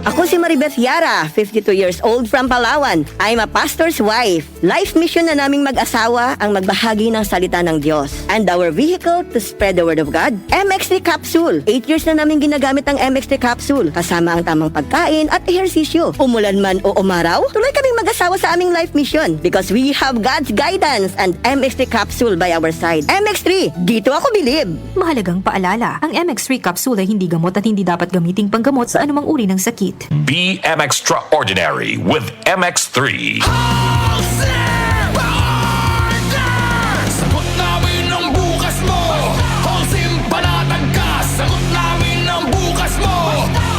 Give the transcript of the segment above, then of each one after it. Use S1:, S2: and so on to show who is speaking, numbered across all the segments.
S1: Ako si Maribeth Yara, 52 years old from Palawan. I'm a pastor's wife. Life mission na naming mag-asawa ang magbahagi ng salita ng Diyos. And our vehicle to spread the word of God, MX3 Capsule. 8 years na namin ginagamit ang MX3 Capsule kasama ang tamang pagkain at ehersisyo. Umulan man o umaraw, tuloy kaming mag-asawa sa aming life mission because we have God's guidance and MX3 Capsule by our side. MX3, dito ako bilib.
S2: Mahalagang paalala, ang MX3 capsule ay hindi gamot at hindi dapat gamiting panggamot sa anumang uri ng sakit.
S3: Be extraordinary with MX3.
S4: Sagot namin ang bukas mo. Holcim panatag ka. Sagot namin ang bukas mo.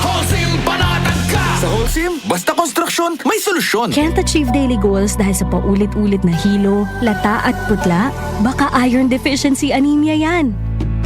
S4: Holcim panatag ka.
S5: Sa Holcim, basta konstruksyon, may solusyon.
S2: Can't achieve daily goals dahil sa paulit-ulit na hilo, lata at putla? Baka iron deficiency anemia yan.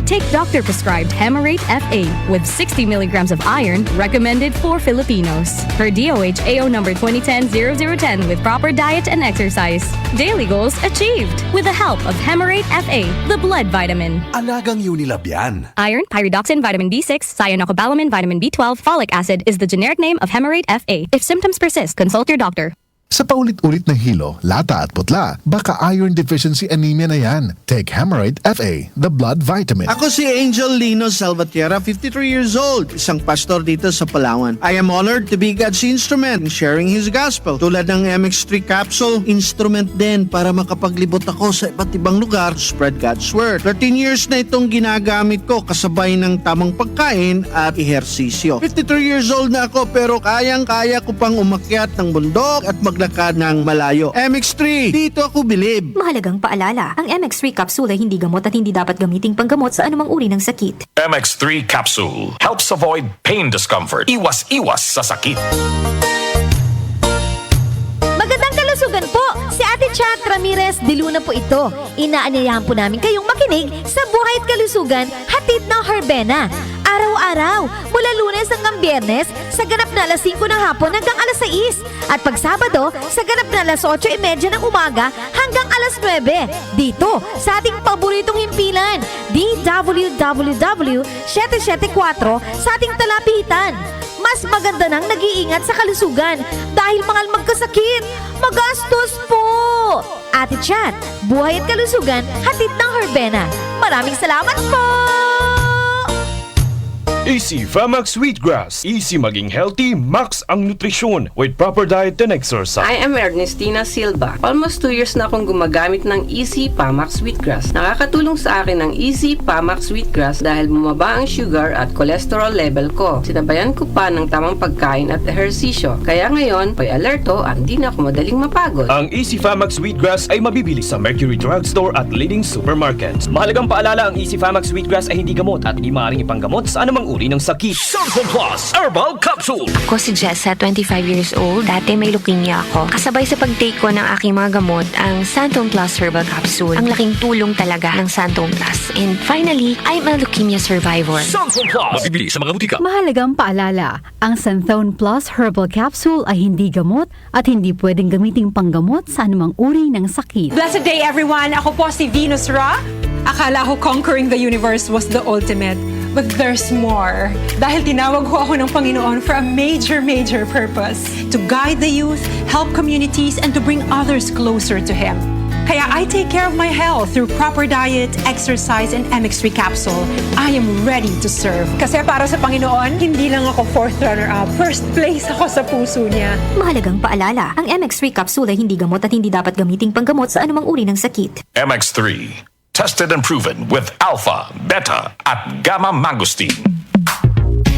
S2: Take doctor-prescribed Hemarate FA with 60 milligrams of iron recommended for Filipinos. Per DOH AO number 2010-0010 with proper diet and exercise. Daily goals achieved with the help of Hemarate FA, the blood vitamin.
S5: Alagang Unilab yan.
S2: Iron, pyridoxine, vitamin B6, cyanocobalamin, vitamin B12, folic acid is the generic name of Hemarate FA. If symptoms persist, consult your doctor.
S6: Sa paulit-ulit na hilo, lata at putla, baka iron deficiency anemia na yan. Take Hemarate FA, the blood vitamin.
S7: Ako si Angel Lino Salvatierra, 53 years old, isang pastor dito sa Palawan. I am honored to be God's instrument in sharing His gospel. Tulad ng MX3 capsule, instrument din para makapaglibot ako sa iba't ibang lugar to spread God's word. 13 years na itong ginagamit ko kasabay ng tamang pagkain at ehersisyo. 53 years old na ako pero kayang-kaya ko pang umakyat ng bundok at maglakad ng malayo. MX3, dito ako bilib.
S2: Mahalagang paalala, ang MX3 capsule ay hindi gamot at hindi dapat gamiting panggamot sa anumang uri ng sakit.
S3: MX3 Capsule helps avoid pain discomfort. Iwas-iwas sa sakit.
S8: Magandang kalusugan po! Si Ate Chat Ramirez de Luna po ito. Inaanyayahan po namin kayong makinig sa Buhay at Kalusugan, hatid ng Herbena. Araw-araw, mula Lunes hanggang Biyernes, sa ganap na alas 5 ng hapon hanggang alas 6. At pag Sabado, sa ganap na alas 8:30 ng umaga hanggang alas 9. Dito, sa ating paboritong himpilan, DWWW 774 sa ating talapitan. Mas maganda nang nag-iingat sa kalusugan dahil mahal magkasakit. Magastos po! Ate Chat, Buhay at Kalusugan, hatid ng Herbena. Maraming salamat po!
S9: Easy Famax Wheatgrass. Easy maging healthy, max ang nutrisyon with proper diet and exercise.
S10: I am Ernestina Silva. Almost 2 years na akong gumagamit ng Easy Famax Wheatgrass. Nakakatulong sa akin ang Easy Famax Wheatgrass dahil bumaba ang sugar at cholesterol level ko. Sinabayan ko pa ng tamang pagkain at ehersisyo. Kaya ngayon, may alerto at di na ako madaling mapagod.
S9: Ang Easy Famax Wheatgrass ay mabibili sa Mercury Drugstore at leading supermarkets. Mahalagang paalala, ang Easy Famax Wheatgrass ay hindi gamot at hindi maaaring ipanggamot sa anumang uri ng sakit.
S3: Samsung Plus Herbal Capsule.
S11: Ako si Jessa, 25 years old. Dati may leukemia ako. Kasabay sa pag-take ko ng aking mga gamot, ang Santon Plus Herbal Capsule. Ang laking tulong talaga ng Santon Plus. And finally, I'm a leukemia survivor.
S3: Samsung Plus. Mabibili sa mga butika.
S12: Mahalagang paalala, ang Santon Plus Herbal Capsule ay hindi gamot at hindi pwedeng gamiting panggamot sa anumang uri ng sakit.
S13: Blessed day everyone! Ako po si Venus Ra. Akala ko conquering the universe was the ultimate. But there's more. Dahil tinawag ho ako ng Panginoon for a major purpose. To guide the youth, help communities, and to bring others closer to Him. Kaya I take care of my health through proper diet, exercise, and MX3 capsule. I am ready to serve. Kasi para sa Panginoon, hindi lang ako 4th runner-up. First place ako sa puso niya.
S2: Mahalagang paalala, ang MX3 capsule ay hindi gamot at hindi dapat gamiting panggamot sa anumang uri ng sakit.
S3: MX3. Tested and proven with alpha, beta, at gamma mangosteen.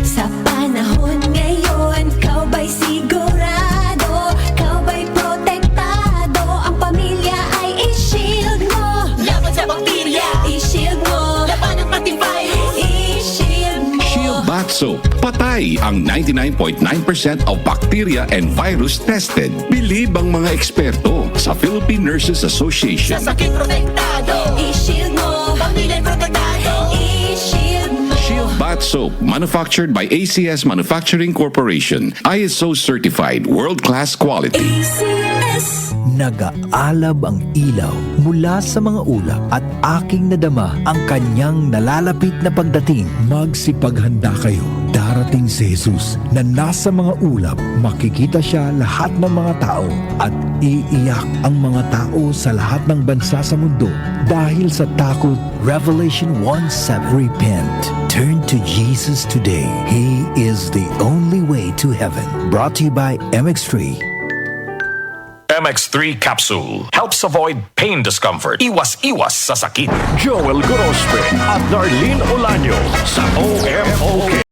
S14: Sa panahon ngayon, kau ba'y sigurado? Kau ba'y protektado? Ang pamilya ay i-shield mo. Laban sa bakterya, i-shield mo. Laban ng pating virus, i-shield mo.
S15: Shield Bath Soap. Patay ang 99.9% of bacteria and virus tested. Bilib ang mga eksperto sa Philippine Nurses Association.
S14: Sa sakit protektado, i-shield mo. Pamilya protektado, i-shield mo.
S15: Shield Bath Soap, manufactured by ACS Manufacturing Corporation. ISO certified, world-class quality.
S14: ACS. Jesus.
S16: Nag-aalab ang ilaw mula sa mga ulap at aking nadama ang kanyang nalalapit na pagdating. Magsipaghanda kayo. Darating si Jesus na nasa mga ulap. Makikita siya lahat ng mga tao at iiyak ang mga tao sa lahat ng bansa sa mundo dahil sa takot. Revelation 1:7. Repent. Turn to Jesus today. He is the only way to heaven. Brought to you by MX3.
S3: MX3 capsule helps avoid pain discomfort. Iwas-iwas sa sakit.
S17: Joel Gorospe at Darlene Olaño sa OMOK.